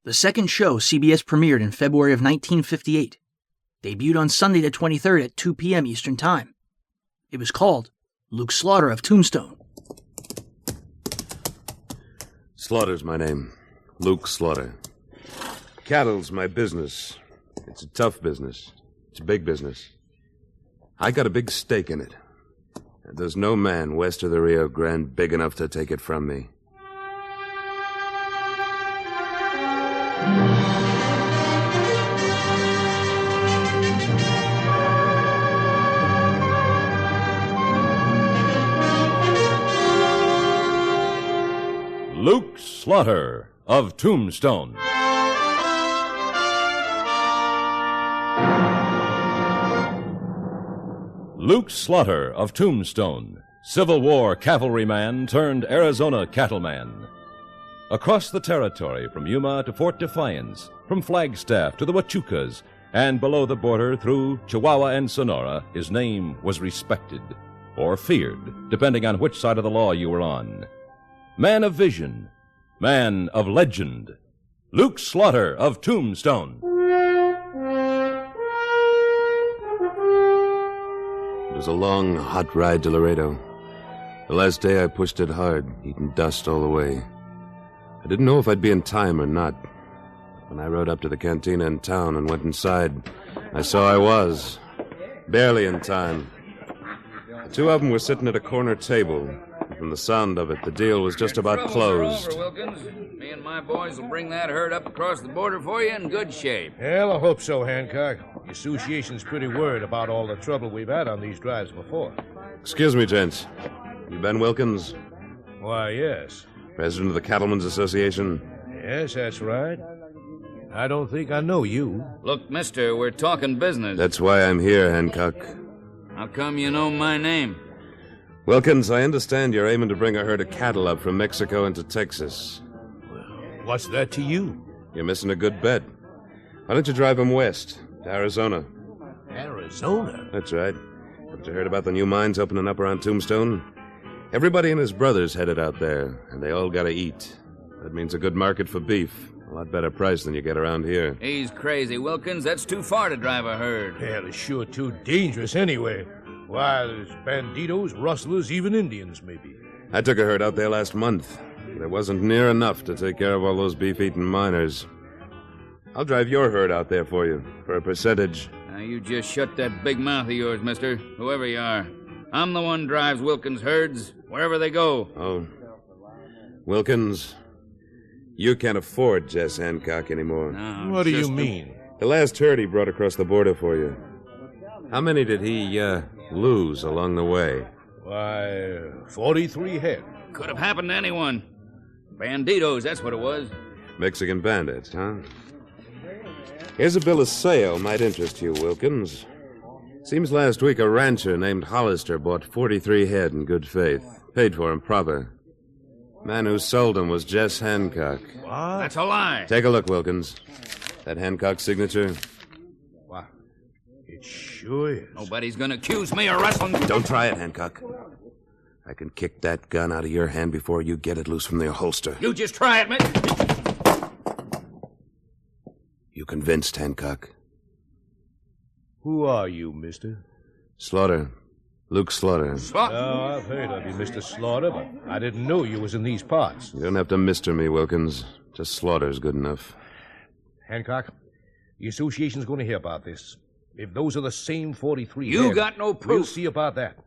The second show CBS premiered in February of 1958. Debuted on Sunday the 23rd at 2 p.m. Eastern Time. It was called Luke Slaughter of Tombstone. Slaughter's my name. Luke Slaughter. Cattle's my business. It's a tough business. It's a big business. I got a big stake in it. And there's no man west of the Rio Grande big enough to take it from me. Luke Slaughter of Tombstone. Luke Slaughter of Tombstone, Civil War cavalryman turned Arizona cattleman. Across the territory from Yuma to Fort Defiance, from Flagstaff to the Huachucas, and below the border through Chihuahua and Sonora, his name was respected, or feared, depending on which side of the law you were on. Man of vision, man of legend, Luke Slaughter of Tombstone. It was a long, hot ride to Laredo. The last day I pushed it hard, eating dust all the way. I didn't know if I'd be in time or not. When I rode up to the cantina in town and went inside, I saw I was. Barely in time. The two of them were sitting at a corner table. From the sound of it, the deal was just about closed. Over, Wilkins. Me and my boys will bring that herd up across the border for you in good shape. Well, I hope so, Hancock. The association's pretty worried about all the trouble we've had on these drives before. Excuse me, gents. You Ben Wilkins? Why, yes. President of the Cattlemen's Association? Yes, that's right. I don't think I know you. Look, mister, we're talking business. That's why I'm here, Hancock. How come you know my name? Wilkins, I understand you're aiming to bring a herd of cattle up from Mexico into Texas. What's that to you? You're missing a good bet. Why don't you drive them west, to Arizona? Arizona? That's right. Haven't you heard about the new mines opening up around Tombstone? Everybody and his brother's headed out there, and they all gotta eat. That means a good market for beef. A lot better price than you get around here. He's crazy, Wilkins. That's too far to drive a herd. Hell, it's sure too dangerous anyway. Why, there's banditos, rustlers, even Indians, maybe. I took a herd out there last month. There wasn't near enough to take care of all those beef-eating miners. I'll drive your herd out there for you, for a percentage. Now, you just shut that big mouth of yours, mister, whoever you are. I'm the one drives Wilkins' herds, wherever they go. Oh. Wilkins, you can't afford Jess Hancock anymore. No, What do you mean? The last herd he brought across the border for you. How many did he, lose along the way? Why, 43 head. Could have happened to anyone. Banditos, that's what it was. Mexican bandits, huh? Here's a bill of sale. Might interest you, Wilkins. Seems last week a rancher named Hollister bought 43 head in good faith. Paid for 'em proper. Man who sold 'em was Jess Hancock. What? That's a lie. Take a look, Wilkins. That Hancock signature? Wow. It sure is. Nobody's gonna accuse me of rustling. Don't try it, Hancock. I can kick that gun out of your hand before you get it loose from the holster. You just try it, man. You convinced, Hancock? Who are you, mister? Slaughter. Luke Slaughter. Oh, I've heard of you, Mr. Slaughter, but I didn't know you was in these parts. You don't have to mister me, Wilkins. Just Slaughter's good enough. Hancock, the association's going to hear about this. If those are the same 43 You head, got no proof. We'll see about that.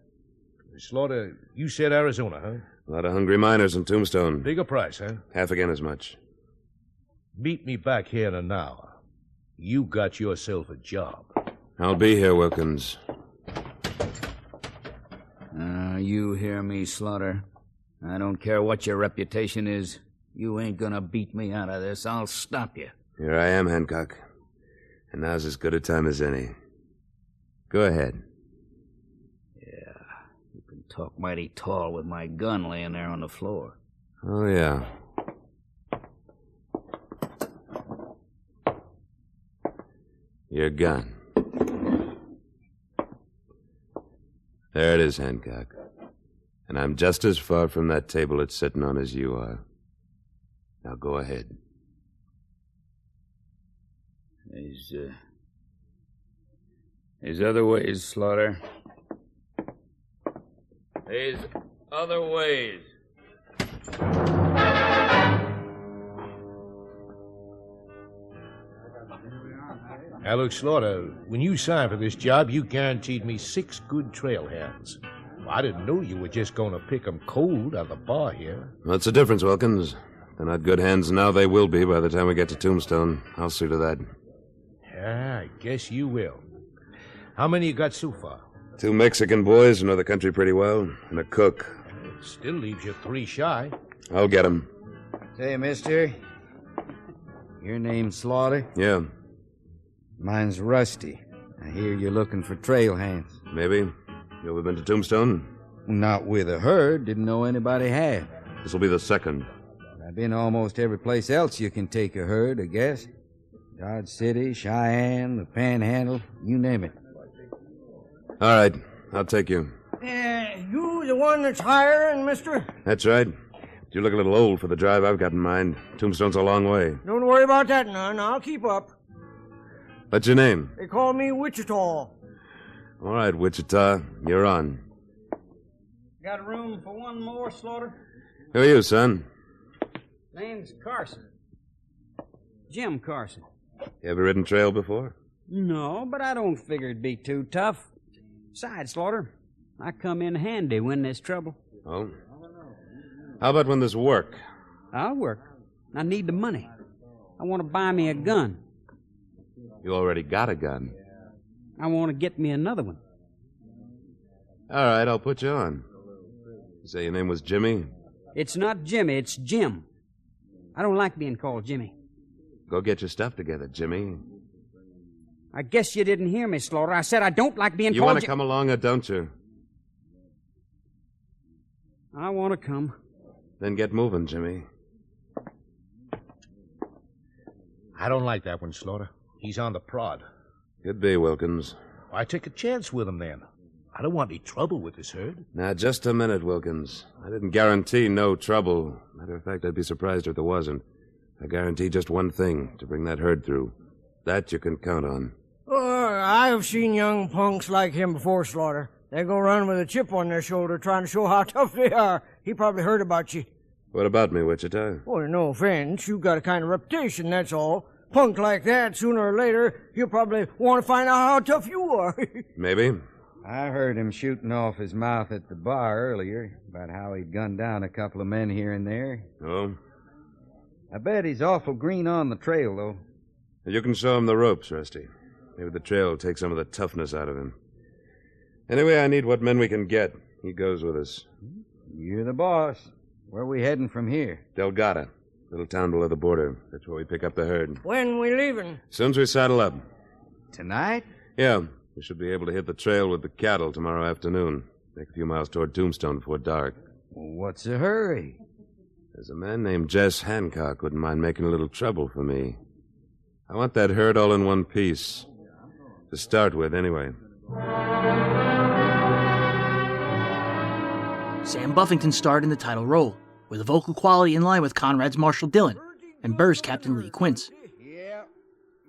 Slaughter, you said Arizona, huh? A lot of hungry miners in Tombstone. Bigger price, huh? Half again as much. Meet me back here in an hour. You got yourself a job. I'll be here, Wilkins. You hear me, Slaughter. I don't care what your reputation is. You ain't gonna beat me out of this. I'll stop you. Here I am, Hancock. And now's as good a time as any. Go ahead. Yeah, you can talk mighty tall with my gun laying there on the floor. Oh, yeah. Your gun. There it is, Hancock. And I'm just as far from that table it's sitting on as you are. Now go ahead. There's other ways, Slaughter. There's other ways. Now, Luke Slaughter, when you signed for this job, you guaranteed me 6 good trail hands. I didn't know you were just going to pick 'em cold out of the bar here. What's the difference, Wilkins? They're not good hands now. They will be by the time we get to Tombstone. I'll see to that. Yeah, I guess you will. How many you got so far? 2 Mexican boys who know the country pretty well, and a cook. It still leaves you 3 shy. I'll get 'em. Say, mister, your name's Slaughter? Yeah, Mine's Rusty. I hear you're looking for trail hands. maybe. You ever been to Tombstone? Not with a herd. Didn't know anybody had. This'll be the second. I've been almost every place else you can take a herd, I guess. Dodge City, Cheyenne, the Panhandle, you name it. All right, I'll take you. You the one that's hiring, mister? That's right. You look a little old for the drive I've got in mind. Tombstone's a long way. Don't worry about that, none. I'll keep up. What's your name? They call me Wichita. All right, Wichita, you're on. Got room for one more, Slaughter? Who are you, son? Name's Carson. Jim Carson. You ever ridden trail before? No, but I don't figure it'd be too tough. Besides, Slaughter, I come in handy when there's trouble. Oh? How about when there's work? I'll work. I need the money. I want to buy me a gun. You already got a gun. I want to get me another one. All right, I'll put you on. You say your name was Jimmy? It's not Jimmy, it's Jim. I don't like being called Jimmy. Go get your stuff together, Jimmy. I guess you didn't hear me, Slaughter. I said I don't like being You called want to come along or don't you? I want to come. Then get moving, Jimmy. I don't like that one, Slaughter. He's on the prod. Could be, Wilkins. Why take a chance with him, then? I don't want any trouble with this herd. Now, just a minute, Wilkins. I didn't guarantee no trouble. Matter of fact, I'd be surprised if there wasn't. I guarantee just one thing, to bring that herd through. That you can count on. I've seen young punks like him before, Slaughter. They go around with a chip on their shoulder trying to show how tough they are. He probably heard about you. What about me, Wichita? Well, no offense. You got a kind of reputation, that's all. Punk like that, sooner or later, he'll probably want to find out how tough you are. Maybe. I heard him shooting off his mouth at the bar earlier about how he'd gunned down a couple of men here and there. Oh? I bet he's awful green on the trail, though. You can show him the ropes, Rusty. Maybe the trail will take some of the toughness out of him. Anyway, I need what men we can get. He goes with us. You're the boss. Where are we heading from here? Delgado, little town below the border. That's where we pick up the herd. When we leaving? As soon as we saddle up. Tonight? Yeah, we should be able to hit the trail with the cattle tomorrow afternoon. Make a few miles toward Tombstone before dark. Well, what's the hurry? There's a man named Jess Hancock wouldn't mind making a little trouble for me. I want that herd all in one piece. To start with, anyway. Sam Buffington starred in the title role, with a vocal quality in line with Conrad's Marshal Dillon and Burr's Captain Lee Quince.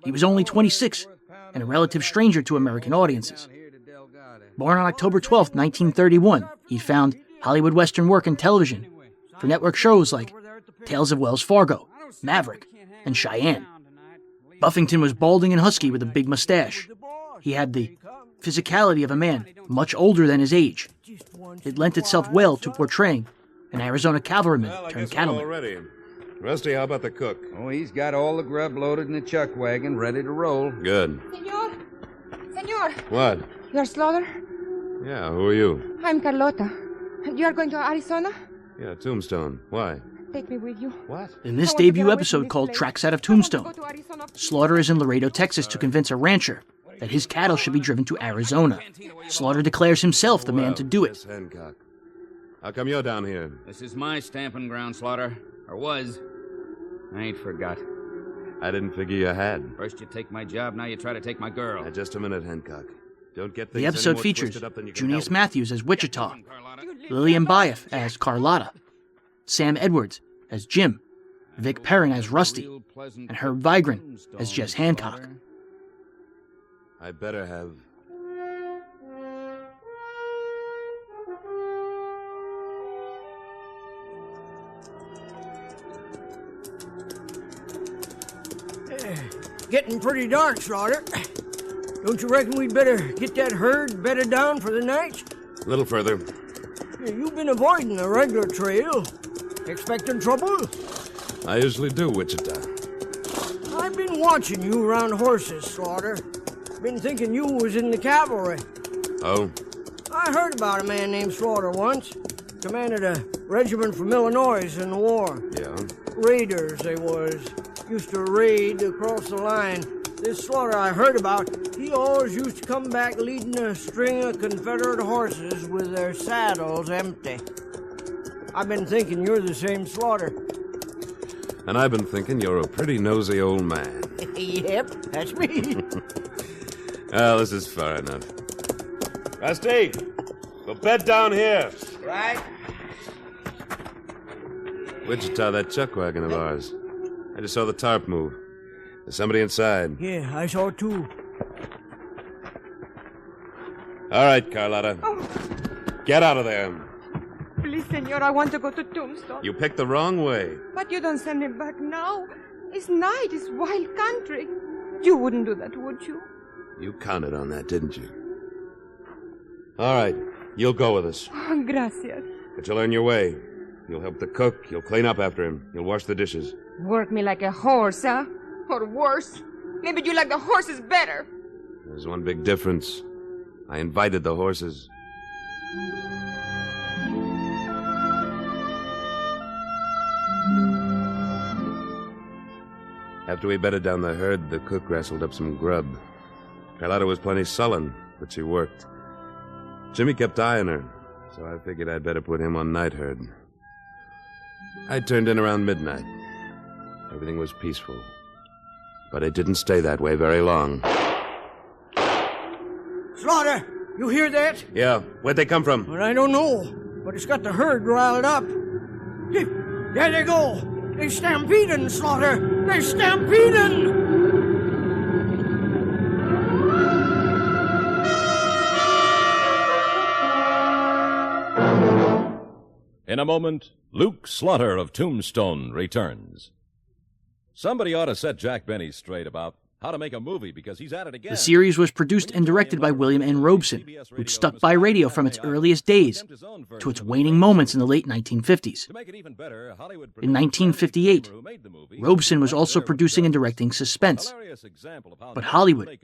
He was only 26 and a relative stranger to American audiences. Born on October 12, 1931, he found Hollywood Western work in television for network shows like Tales of Wells Fargo, Maverick, and Cheyenne. Buffington was balding and husky with a big mustache. He had the physicality of a man much older than his age. It lent itself well to portraying an Arizona cavalryman turned cattleman. Ready. Rusty, how about the cook? Oh, he's got all the grub loaded in the chuck wagon, ready to roll. Good. Senor. What? You're Slaughter? Yeah, who are you? I'm Carlota. You are going to Arizona? Yeah, Tombstone. Why? Take me with you. What? In this I want to get debut away episode from this called place. Tracks Out of I want to Tombstone, go to Arizona. Slaughter is in Laredo, Texas to convince a rancher that his cattle should be driven to Arizona. Slaughter declares himself the man to do it. Miss Hancock. How come you're down here? This is my stamping ground, Slaughter. Or was. I ain't forgot. I didn't figure you had. First you take my job, now you try to take my girl. Now, just a minute, Hancock. Don't get things The any episode more features twisted up than you can Junius help. Matthews as Wichita, Lillian Baeff as Carlotta, Sam Edwards as Jim, Vic Perrin as Rusty, and Herb Vigran as Jess Hancock. I better have. Getting pretty dark, Slaughter. Don't you reckon we'd better get that herd bedded down for the night? A little further. You've been avoiding the regular trail. Expecting trouble? I usually do, Wichita. I've been watching you around horses, Slaughter. Been thinking you was in the cavalry. Oh? I heard about a man named Slaughter once. Commanded a regiment from Illinois in the war. Yeah? Raiders, they was. Used to raid across the line. This Slaughter I heard about, he always used to come back leading a string of Confederate horses with their saddles empty. I've been thinking you're the same Slaughter. And I've been thinking you're a pretty nosy old man. Yep, that's me. Well, this is far enough. Rusty, we'll bed down here. Right. Wichita, that chuck wagon of ours. I just saw the tarp move. There's somebody inside. Yeah, I saw it too. All right, Carlotta. Oh, Get out of there. please, senor, I want to go to Tombstone. You picked the wrong way. But you don't send me back now. It's night, it's wild country. You wouldn't do that, would you? You counted on that, didn't you? All right, you'll go with us. Oh, gracias. But you'll earn your way. You'll help the cook. You'll clean up after him. You'll wash the dishes. Work me like a horse, huh? Or worse. Maybe you like the horses better. There's one big difference. I invited the horses. After we bedded down the herd, the cook wrestled up some grub. Carlotta was plenty sullen, but she worked. Jimmy kept eyeing her, so I figured I'd better put him on night herd. I turned in around midnight. Everything was peaceful. But it didn't stay that way very long. Slaughter, you hear that? Yeah, where'd they come from? Well, I don't know, but it's got the herd riled up. There they go. They're stampeding, Slaughter. They're stampeding. In a moment, Luke Slaughter of Tombstone returns. Somebody ought to set Jack Benny straight about how to make a movie, because he's at it again. The series was produced and directed by William N. Robeson, who'd stuck by radio from its earliest days to its waning moments in the late 1950s. In 1958, Robeson was also producing and directing Suspense, but Hollywood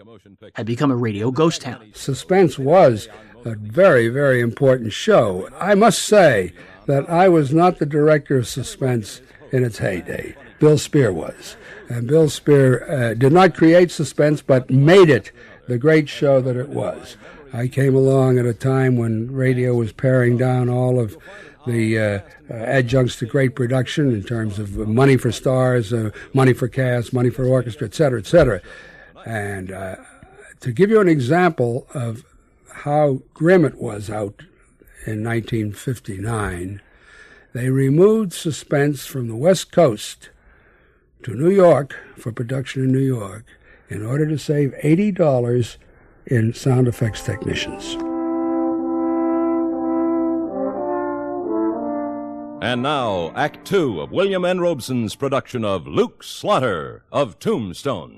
had become a radio ghost town. Suspense was a very, very important show. I must say that I was not the director of Suspense in its heyday. Bill Spear was. And Bill Spear did not create Suspense, but made it the great show that it was. I came along at a time when radio was paring down all of the adjuncts to great production in terms of money for stars, money for cast, money for orchestra, et cetera, et cetera. And to give you an example of how grim it was out in 1959, they removed Suspense from the West Coast to New York for production in New York in order to save $80 in sound effects technicians. And now, Act Two of William N. Robeson's production of Luke Slaughter of Tombstone.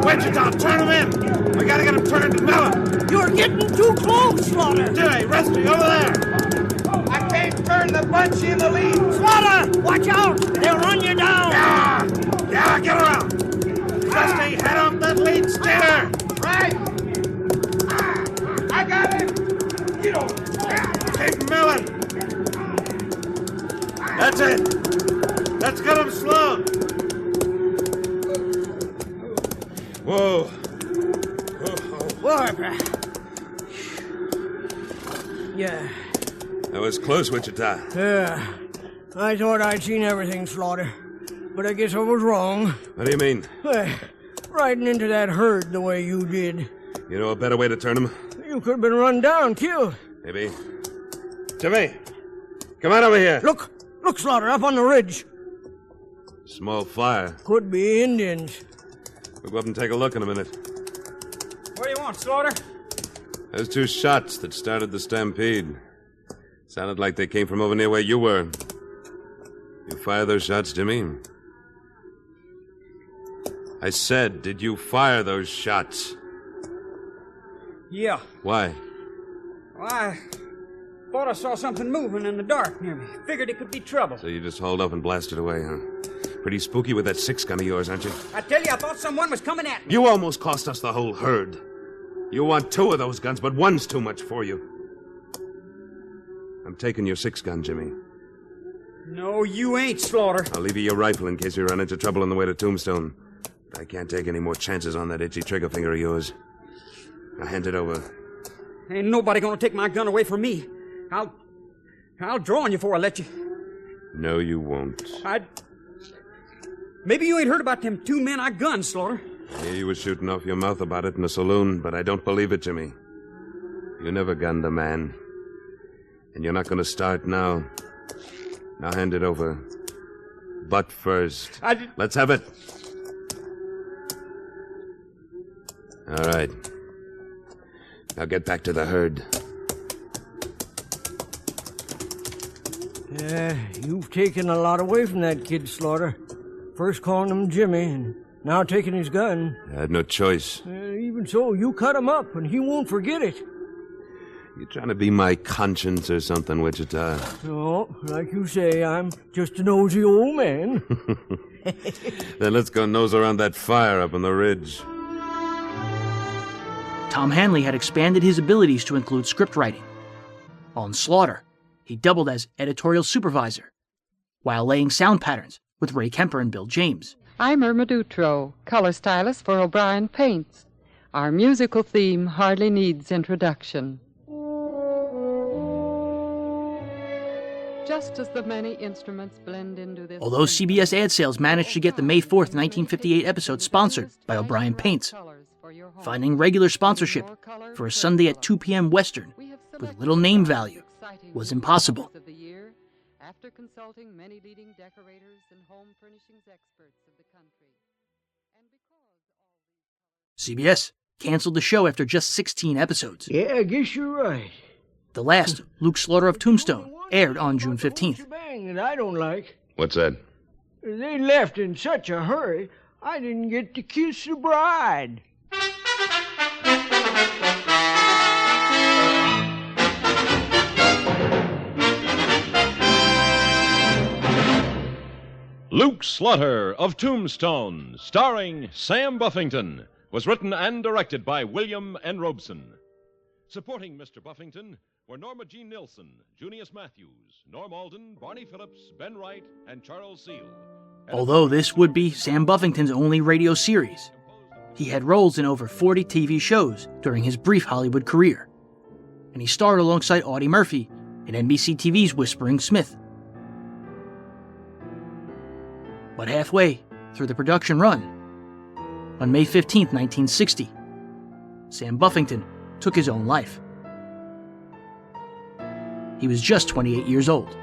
Wichita, turn him in! We gotta get him turned to melon! You're getting too close, Slaughter! Hey, Rusty, over there! I can't turn the bunch in the lead! Slaughter! Watch out! They'll run you down! Yeah, get around! Rusty, head off that lead steer! Right! I got him! Get over! Keep milling! That's it! Let's get him slow! Whoa! Yeah. That was close, Wichita. Yeah. I thought I'd seen everything, Slaughter. But I guess I was wrong. What do you mean? Riding into that herd the way you did. You know a better way to turn him? You could have been run down, killed. Maybe. Jimmy, come on over here. Look, Slaughter, up on the ridge. Small fire. Could be Indians. We'll go up and take a look in a minute. What do you want, Slaughter? Those 2 shots that started the stampede. Sounded like they came from over near where you were. You fire those shots, Jimmy? I said, did you fire those shots? Yeah. Why? Well, I thought I saw something moving in the dark near me. Figured it could be trouble. So you just hauled up and blasted away, huh? Pretty spooky with that 6-gun of yours, aren't you? I tell you, I thought someone was coming at me. You almost cost us the whole herd. You want 2 of those guns, but 1's too much for you. I'm taking your 6-gun, Jimmy. No, you ain't, Slaughter. I'll leave you your rifle in case you run into trouble on the way to Tombstone. But I can't take any more chances on that itchy trigger finger of yours. Now hand it over. Ain't nobody gonna take my gun away from me. I'll draw on you before I let you. No, you won't. Maybe you ain't heard about them 2 men I gunned, Slaughter. Yeah, you was shooting off your mouth about it in the saloon, but I don't believe it, Jimmy. You never gunned a man. And you're not gonna start now. Now hand it over. But first, let's have it. All right. Now get back to the herd. Yeah, you've taken a lot away from that kid, Slaughter. First calling him Jimmy, and now taking his gun. I had no choice. Even so, you cut him up, and he won't forget it. You trying to be my conscience or something, Wichita? No, like you say, I'm just a nosy old man. Then let's go nose around that fire up on the ridge. Tom Hanley had expanded his abilities to include script writing. On Slaughter, he doubled as editorial supervisor, while laying sound patterns with Ray Kemper and Bill James. I'm Irma Dutro, color stylist for O'Brien Paints. Our musical theme hardly needs introduction. Just as the many instruments blend into this... Although CBS ad sales managed to get the May 4th, 1958 episode sponsored by O'Brien Paints, finding regular sponsorship for a Sunday at 2 p.m. Western with little name value was impossible. After consulting many leading decorators and home furnishings experts of the country. CBS canceled the show after just 16 episodes. Yeah, I guess you're right. The last, Luke Slaughter of Tombstone, aired on June 15th. Bang that I don't like. What's that? They left in such a hurry, I didn't get to kiss the bride. Luke Slaughter of Tombstone, starring Sam Buffington, was written and directed by William N. Robeson. Supporting Mr. Buffington were Norma Jean Nilsson, Junius Matthews, Norm Alden, Barney Phillips, Ben Wright, and Charles Seal. Although this would be Sam Buffington's only radio series, he had roles in over 40 TV shows during his brief Hollywood career, and he starred alongside Audie Murphy in NBC TV's Whispering Smith. But halfway through the production run, on May 15, 1960, Sam Buffington took his own life. He was just 28 years old.